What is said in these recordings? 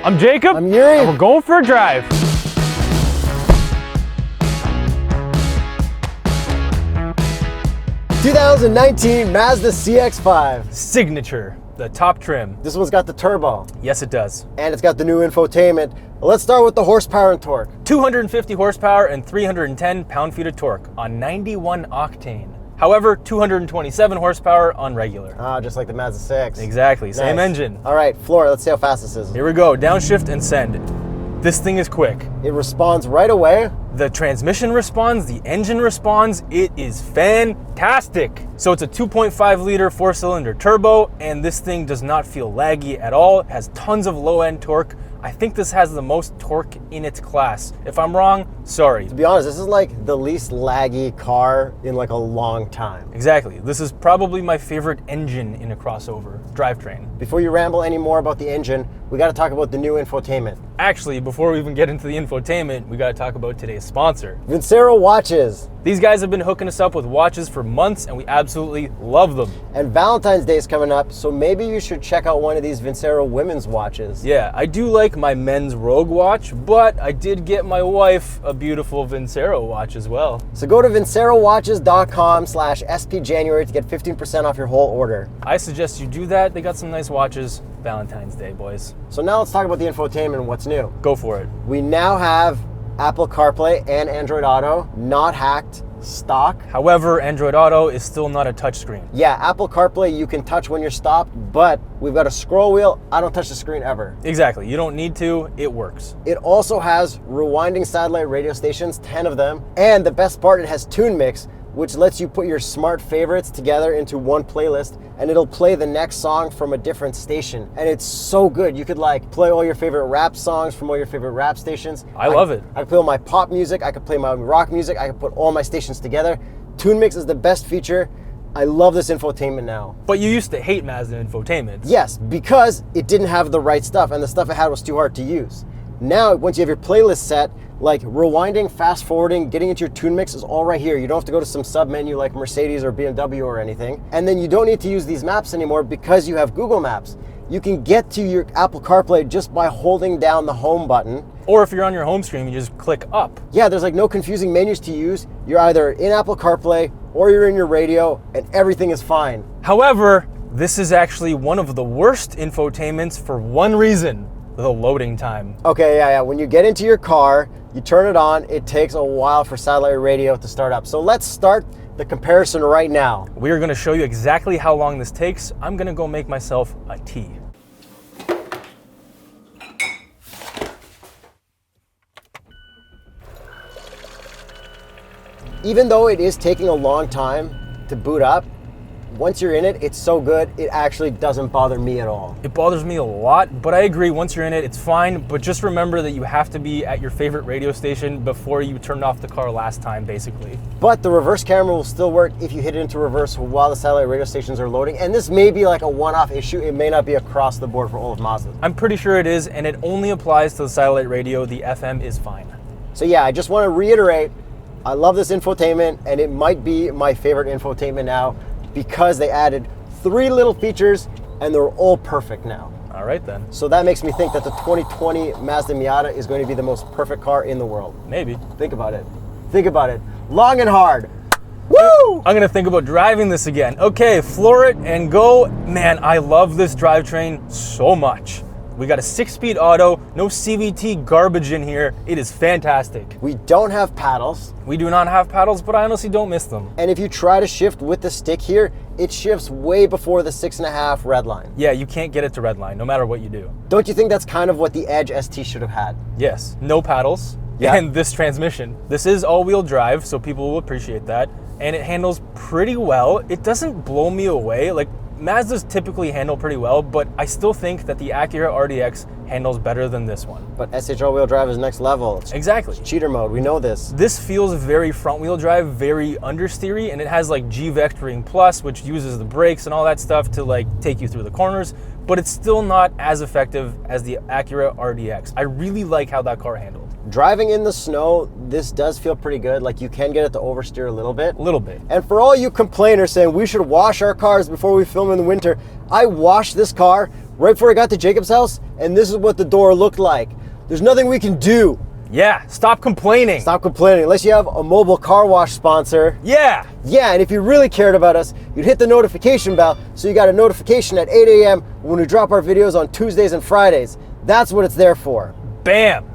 I'm Jacob. I'm Yuri. And we're going for a drive. ...2019 Mazda CX-5 Signature, the top trim. This one's got the turbo. Yes, it does. And it's got the new infotainment. Let's start with the horsepower and torque. 250 horsepower and 310 pound-feet of torque on 91 octane. However, 227 horsepower on regular. Ah, just like the Mazda 6. Exactly, same Nice. engine. All right, floor, let's see how fast this is. Here we go, downshift and send. This thing is quick. It responds right away. The transmission responds, the engine responds, it is fantastic. So it's a 2.5 liter 4-cylinder turbo, and this thing does not feel laggy at all. It has tons of low-end torque. I think this has the most torque in its class. If I'm wrong, sorry. To be honest, this is like the least laggy car in like a long time. Exactly. This is probably my favorite engine in a crossover drivetrain. Before you ramble any more about the engine, we got to talk about the new infotainment. Actually, before we even get into the infotainment, we got to talk about today's sponsor. Vincero watches. These guys have been hooking us up with watches for months, and we absolutely love them. And Valentine's Day is coming up, so maybe you should check out one of these Vincero women's watches. Yeah, I do like my men's Rogue watch, but I did get my wife a beautiful Vincero watch as well. So go to vincerowatches.com/spjanuary to get 15% off your whole order. I suggest you do that. They got some nice watches. Valentine's Day, boys. So now let's talk about the infotainment and what's new. Go for it. We now have Apple CarPlay and Android Auto, not hacked, stock. However, Android Auto is still not a touchscreen. Yeah, Apple CarPlay you can touch when you're stopped, but we've got a scroll wheel. I don't touch the screen ever. Exactly. You don't need to. It works. It also has rewinding satellite radio stations, 10 of them. And the best part, it has Tune Mix, which lets you put your smart favorites together into one playlist, and it'll play the next song from a different station. And it's so good. You could like play all your favorite rap songs from all your favorite rap stations. I love it. I could play all my pop music, I could play my rock music, I could put all my stations together. Tune Mix is the best feature. I love this infotainment now. But you used to hate Mazda infotainment. Yes, because it didn't have the right stuff, and the stuff it had was too hard to use. Now, once you have your playlist set, like rewinding, fast forwarding, getting into your tune mix is all right here. You don't have to go to some sub menu like Mercedes or BMW or anything. And then you don't need to use these maps anymore because you have Google Maps. You can get to your Apple CarPlay just by holding down the home button. Or if you're on your home screen, you just click up. Yeah, there's like no confusing menus to use. You're either in Apple CarPlay or you're in your radio and everything is fine. However, this is actually one of the worst infotainments for one reason: the loading time. Okay, yeah. When you get into your car, you turn it on, it takes a while for satellite radio to start up. So let's start the comparison right now. We are going to show you exactly how long this takes. I'm going to go make myself a tea. Even though it is taking a long time to boot up, once you're in it, it's so good, it actually doesn't bother me at all. It bothers me a lot, but I agree, once you're in it, it's fine. But just remember that you have to be at your favorite radio station before you turned off the car last time, basically. But the reverse camera will still work if you hit it into reverse while the satellite radio stations are loading. And this may be like a one-off issue. It may not be across the board for all of Mazda. I'm pretty sure it is, and it only applies to the satellite radio. The FM is fine. So yeah, I just want to reiterate, I love this infotainment, and it might be my favorite infotainment now, because they added 3 little features and they're all perfect now. All right then. So that makes me think that the 2020 Mazda Miata is going to be the most perfect car in the world. Maybe. Think about it. Think about it. Long and hard. Woo! I'm gonna think about driving this again. Okay, floor it and go. Man, I love this drivetrain so much. We got a 6-speed auto, no CVT garbage in here. It is fantastic. We don't have paddles. We do not have paddles, but I honestly don't miss them. And if you try to shift with the stick here, it shifts way before the 6.5 red line. Yeah, you can't get it to red line, no matter what you do. Don't you think that's kind of what the Edge ST should have had? Yes, no paddles, Yeah. and this transmission. This is all-wheel drive, so people will appreciate that. And it handles pretty well. It doesn't blow me away. Like, Mazdas typically handle pretty well, but I still think that the Acura RDX handles better than this one. But SH all-wheel drive is next level. It's Exactly. cheater mode, we know this. This feels very front-wheel drive, very understeery, and it has like G-Vectoring Plus, which uses the brakes and all that stuff to like take you through the corners, but it's still not as effective as the Acura RDX. I really like how that car handled. Driving in the snow, this does feel pretty good. Like you can get it to oversteer a little bit. A little bit. And for all you complainers saying we should wash our cars before we film in the winter, I washed this car right before I got to Jakub's house, and this is what the door looked like. There's nothing we can do. Yeah, stop complaining. Stop complaining, unless you have a mobile car wash sponsor. Yeah. Yeah, and if you really cared about us, you'd hit the notification bell so you got a notification at 8 a.m. when we drop our videos on Tuesdays and Fridays. That's what it's there for. Bam.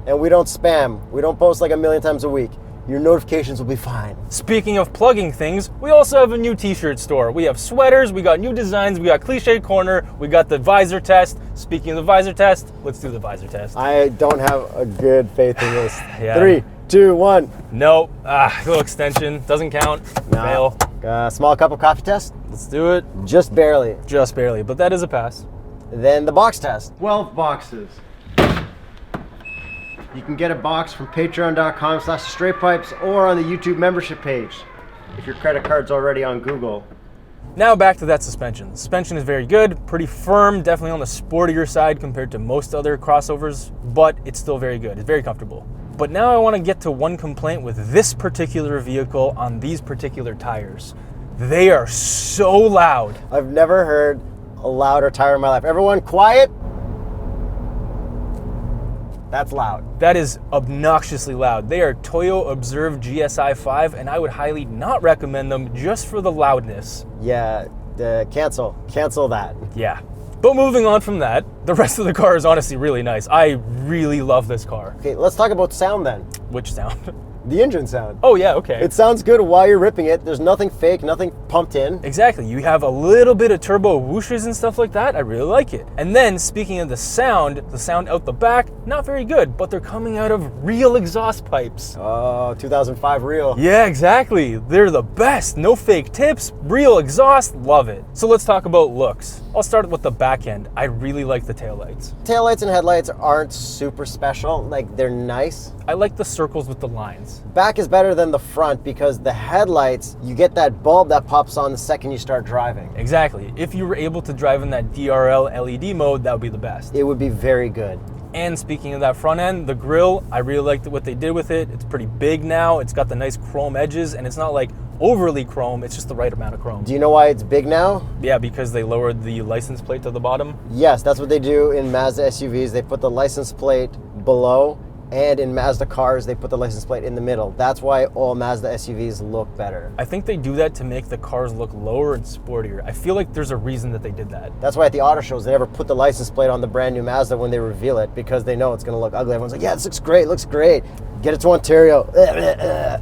And we don't spam. We don't post like a million times a week. Your notifications will be fine. Speaking of plugging things, we also have a new t-shirt store. We have sweaters, we got new designs, we got Cliche Corner, we got the visor test. Speaking of the visor test, let's do the visor test. I don't have a good faith in this. Yeah. 3, 2, 1. Nope. Little extension. Doesn't count. No. Fail. Small cup of coffee test? Let's do it. Just barely. Just barely, but that is a pass. Then the box test. 12 boxes. You can get a box from patreon.com/TheStraightPipes or on the YouTube membership page if your credit card's already on Google. Now back to that suspension. The suspension is very good, pretty firm, definitely on the sportier side compared to most other crossovers, but it's still very good. It's very comfortable. But now I want to get to one complaint with this particular vehicle on these particular tires. They are so loud. I've never heard a louder tire in my life. Everyone quiet. That's loud. That is obnoxiously loud. They are Toyo Observe GSI 5, and I would highly not recommend them just for the loudness. Yeah, cancel that. Yeah. But moving on from that, the rest of the car is honestly really nice. I really love this car. Okay, let's talk about sound then. Which sound? The engine sound. Oh yeah, okay. It sounds good while you're ripping it. There's nothing fake, nothing pumped in. Exactly. You have a little bit of turbo whooshes and stuff like that. I really like it. And then speaking of the sound out the back, not very good, but they're coming out of real exhaust pipes. Oh, 2005 real. Yeah, exactly. They're the best. No fake tips, real exhaust, love it. So let's talk about looks. I'll start with the back end. I really like the taillights. Taillights and headlights aren't super special. Like, they're nice. I like the circles with the lines. Back is better than the front because the headlights, you get that bulb that pops on the second you start driving. Exactly. If you were able to drive in that DRL LED mode, that would be the best. It would be very good. And speaking of that front end, the grille, I really liked what they did with it. It's pretty big now. It's got the nice chrome edges, and it's not like overly chrome. It's just the right amount of chrome. Do you know why it's big now? Yeah, because they lowered the license plate to the bottom. Yes, that's what they do in Mazda SUVs. They put the license plate below, and in Mazda cars, they put the license plate in the middle. That's why all Mazda SUVs look better. I think they do that to make the cars look lower and sportier. I feel like there's a reason that they did that. That's why at the auto shows, they never put the license plate on the brand new Mazda when they reveal it, because they know it's going to look ugly. Everyone's like, yeah, this looks great. Get it to Ontario.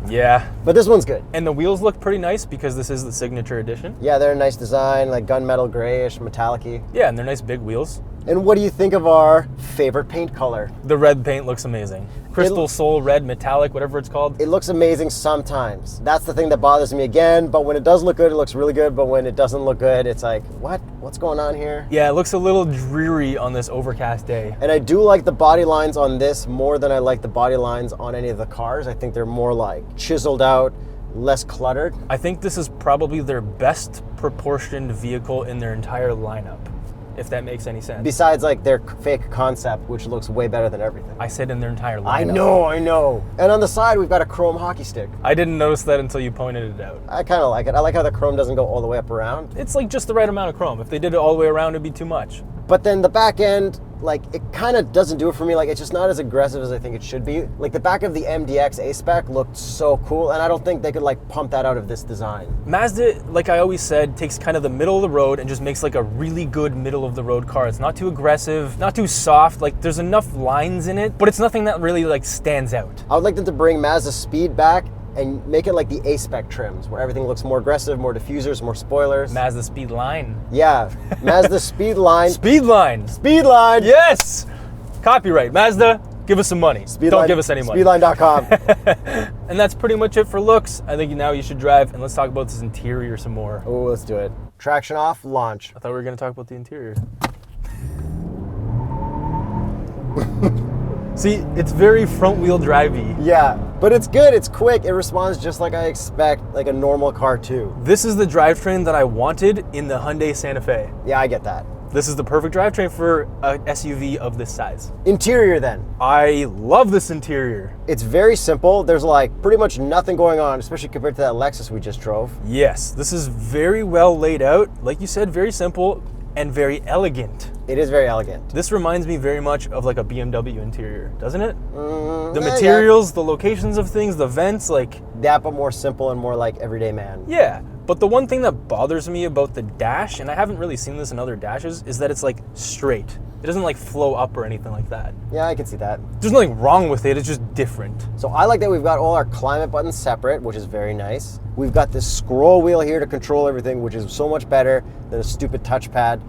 Yeah. But this one's good. And the wheels look pretty nice because this is the Signature edition. Yeah, they're a nice design, like gunmetal grayish, metallic-y. Yeah, and they're nice big wheels. And what do you think of our favorite paint color? The red paint looks amazing. Crystal Soul Red Metallic, whatever it's called. It looks amazing sometimes. That's the thing that bothers me again, but when it does look good, it looks really good, but when it doesn't look good, it's like, what? What's going on here? Yeah, it looks a little dreary on this overcast day. And I do like the body lines on this more than I like the body lines on any of the cars. I think they're more like chiseled out, less cluttered. I think this is probably their best proportioned vehicle in their entire lineup, if that makes any sense. Besides like their fake concept, which looks way better than everything. I said in their entire lineup. I know. And on the side, we've got a chrome hockey stick. I didn't notice that until you pointed it out. I kind of like it. I like how the chrome doesn't go all the way up around. It's like just the right amount of chrome. If they did it all the way around, it'd be too much. But then the back end, like, it kind of doesn't do it for me. Like, it's just not as aggressive as I think it should be. Like, the back of the MDX A-Spec looked so cool, and I don't think they could, like, pump that out of this design. Mazda, like I always said, takes kind of the middle of the road and just makes, like, a really good middle of the road car. It's not too aggressive, not too soft. Like, there's enough lines in it, but it's nothing that really, like, stands out. I would like them to bring Mazda Speed back and make it like the A-Spec trims, where everything looks more aggressive, more diffusers, more spoilers. Mazda Speed Line. Yeah, Mazda Speed Line. Speed Line. Speed Line. Yes! Copyright. Mazda, give us some money. Don't give us any money. Speedline.com. And that's pretty much it for looks. I think now you should drive, and let's talk about this interior some more. Oh, let's do it. Traction off, launch. I thought we were going to talk about the interior. See, it's very front-wheel drivey. Yeah, but it's good, it's quick, it responds just like I expect, like a normal car too. This is the drivetrain that I wanted in the Hyundai Santa Fe. Yeah, I get that. This is the perfect drivetrain for an SUV of this size. Interior then. I love this interior. It's very simple. There's like pretty much nothing going on, especially compared to that Lexus we just drove. Yes, this is very well laid out. Like you said, very simple and very elegant. It is very elegant. This reminds me very much of like a BMW interior, doesn't it? The Yeah, materials, the locations of things, the vents, like... Yeah, but more simple and more like everyday man. Yeah, but the one thing that bothers me about the dash, and I haven't really seen this in other dashes, is that it's like straight. It doesn't like flow up or anything like that. Yeah, I can see that. There's nothing wrong with it, it's just different. So I like that we've got all our climate buttons separate, which is very nice. We've got this scroll wheel here to control everything, which is so much better than a stupid touchpad.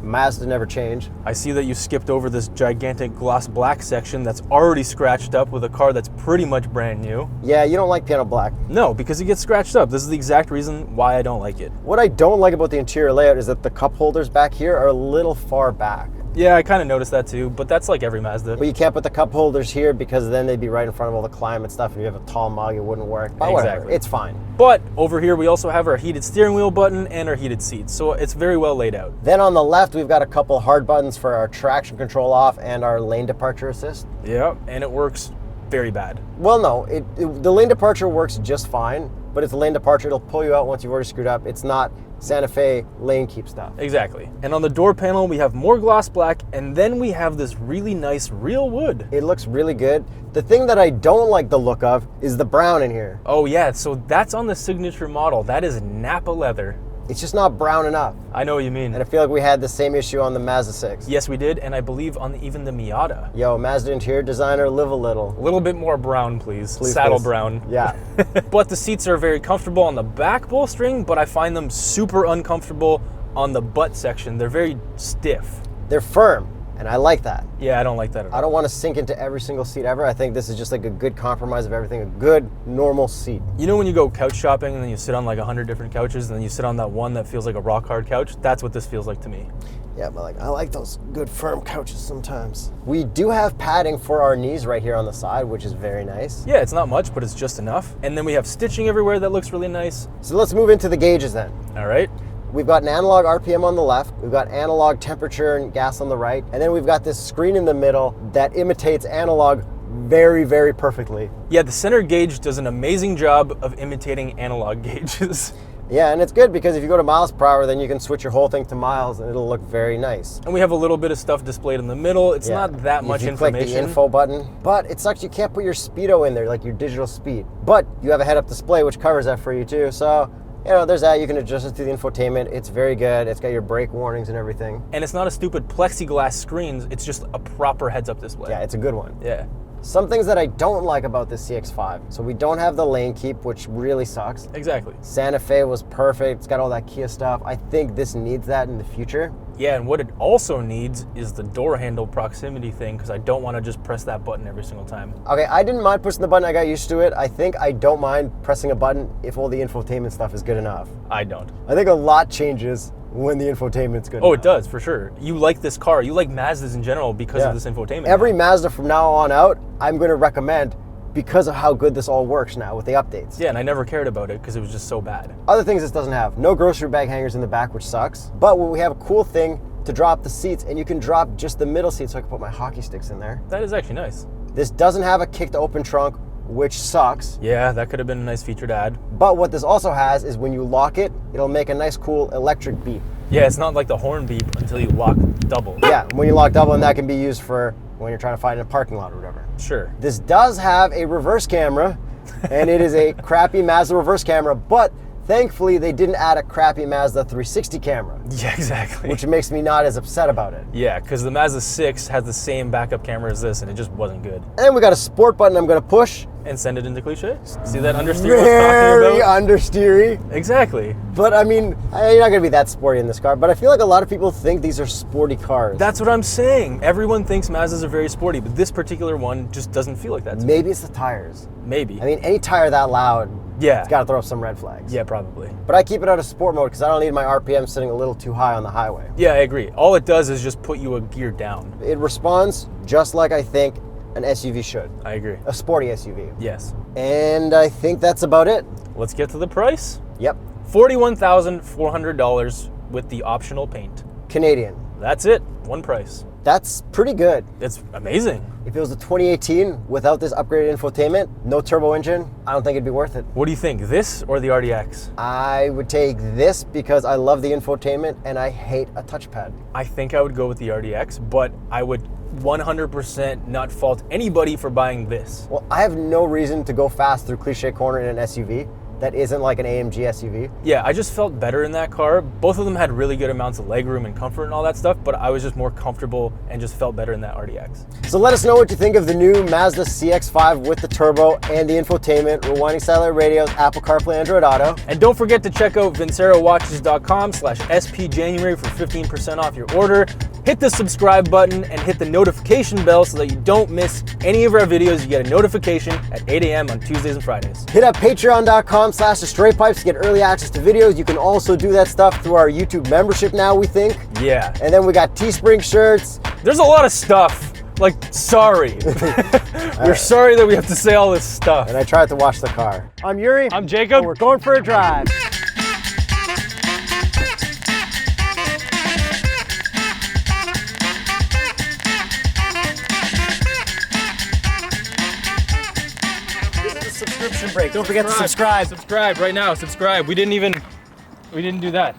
Mazda never changed. I see that you skipped over this gigantic gloss black section that's already scratched up with a car that's pretty much brand new. Yeah, you don't like piano black. No, because it gets scratched up. This is the exact reason why I don't like it. What I don't like about the interior layout is that the cup holders back here are a little far back. Yeah, I kind of noticed that too, but that's like every Mazda. But you can't put the cup holders here because then they'd be right in front of all the climate stuff. If you have a tall mug, it wouldn't work. But whatever, Exactly. it's fine. But over here, we also have our heated steering wheel button and our heated seats, so it's very well laid out. Then on the left, we've got a couple hard buttons for our traction control off and our lane departure assist. Yeah, and it works very bad. Well, no, the lane departure works just fine, but it's a lane departure. It'll pull you out once you've already screwed up. It's not Santa Fe lane keep stuff. Exactly. And on the door panel, we have more gloss black, and then we have this really nice real wood. It looks really good. The thing that I don't like the look of is the brown in here. Oh yeah, so that's on the Signature model. That is Napa leather. It's just not brown enough. I know what you mean. And I feel like we had the same issue on the Mazda 6. Yes, we did, and I believe on even the Miata. Yo, Mazda interior designer, live a little. A little bit more brown, please. Please, Saddle please. brown. Yeah. But the seats are very comfortable on the back bolstering, but I find them super uncomfortable on the butt section. They're very stiff. They're firm, and I like that. Yeah, I don't like that at all. I don't want to sink into every single seat ever. I think this is just like a good compromise of everything, a good, normal seat. You know when you go couch shopping and then you sit on like 100 different couches and then you sit on that one that feels like a rock hard couch? That's what this feels like to me. Yeah, but like I like those good firm couches sometimes. We do have padding for our knees right here on the side, which is very nice. Yeah, it's not much, but it's just enough. And then we have stitching everywhere that looks really nice. So let's move into the gauges then. All right. We've got an analog RPM on the left, we've got analog temperature and gas on the right, and then we've got this screen in the middle that imitates analog very, very perfectly. Yeah, the center gauge does an amazing job of imitating analog gauges. Yeah, and it's good because if you go to miles per hour, then you can switch your whole thing to miles and it'll look very nice. And we have a little bit of stuff displayed in the middle. It's not that much if you information. click the info button, but it sucks you can't put your speedo in there, like your digital speed. But you have a head-up display which covers that for you too, so you know, there's that. You can adjust it through the infotainment. It's very good. It's got your brake warnings and everything. And it's not a stupid plexiglass screen. It's just a proper heads-up display. Yeah, it's a good one. Yeah. Some things that I don't like about the CX-5. So we don't have the lane keep, which really sucks. Exactly. Santa Fe was perfect. It's got all that Kia stuff. I think this needs that in the future. Yeah, and what it also needs is the door handle proximity thing, because I don't want to just press that button every single time. Okay, I didn't mind pushing the button. I got used to it. I think I don't mind pressing a button if all the infotainment stuff is good enough. I don't. I think a lot changes when the infotainment's good Oh, enough. it does, for sure. You like this car. You like Mazdas in general because of this infotainment. Every Mazda from now on out, I'm going to recommend because of how good this all works now with the updates. Yeah, and I never cared about it because it was just so bad. Other things this doesn't have. No grocery bag hangers in the back, which sucks. But we have a cool thing to drop the seats, and you can drop just the middle seat so I can put my hockey sticks in there. That is actually nice. This doesn't have a kick to open trunk, which sucks. Yeah, that could have been a nice feature to add. But what this also has is when you lock it, it'll make a nice cool electric beep. Yeah, it's not like the horn beep until you lock double. Yeah, when you lock double, and that can be used for when you're trying to find in a parking lot or whatever. Sure. This does have a reverse camera, and it is a crappy Mazda reverse camera, but thankfully they didn't add a crappy Mazda 360 camera. Yeah, exactly. Which makes me not as upset about it. Yeah, because the Mazda 6 has the same backup camera as this, and it just wasn't good. And then we got a sport button I'm going to push. And send it into cliche. See that understeer I was Very talking about? understeery. Exactly. But I mean, you're not going to be that sporty in this car, but I feel like a lot of people think these are sporty cars. That's what I'm saying. Everyone thinks Mazdas are very sporty, but this particular one just doesn't feel like that to me. Maybe it's the tires. Maybe. I mean, any tire that loud, yeah, it's got to throw up some red flags. Yeah, probably. But I keep it out of sport mode because I don't need my RPM sitting a little too high on the highway. Yeah, I agree. All it does is just put you a gear down. It responds just like I think an SUV should. I agree. A sporty SUV. Yes. And I think that's about it. Let's get to the price. Yep. $41,400 with the optional paint. Canadian. That's it. One price. That's pretty good. It's amazing. If it was a 2018 without this upgraded infotainment, no turbo engine, I don't think it'd be worth it. What do you think, this or the RDX? I would take this because I love the infotainment and I hate a touchpad. I think I would go with the RDX, but I would 100% not fault anybody for buying this. Well, I have no reason to go fast through Cliche Corner in an SUV that isn't like an AMG SUV. Yeah, I just felt better in that car. Both of them had really good amounts of legroom and comfort and all that stuff, but I was just more comfortable and just felt better in that RDX. So let us know what you think of the new Mazda CX-5 with the turbo and the infotainment, rewinding satellite radios, Apple CarPlay, Android Auto. And don't forget to check out vincerowatches.com/SPJanuary for 15% off your order. Hit the subscribe button and hit the notification bell so that you don't miss any of our videos. You get a notification at 8 a.m. on Tuesdays and Fridays. Hit up patreon.com/TheStraightPipes to get early access to videos. You can also do that stuff through our YouTube membership now, we think. Yeah. And then we got Teespring shirts. There's a lot of stuff. Like, sorry. We're sorry that we have to say all this stuff. And I tried to wash the car. I'm Yuri. I'm Jacob. And we're going for a drive. Subscription break. Don't forget to subscribe. Subscribe right now. Subscribe. We didn't do that.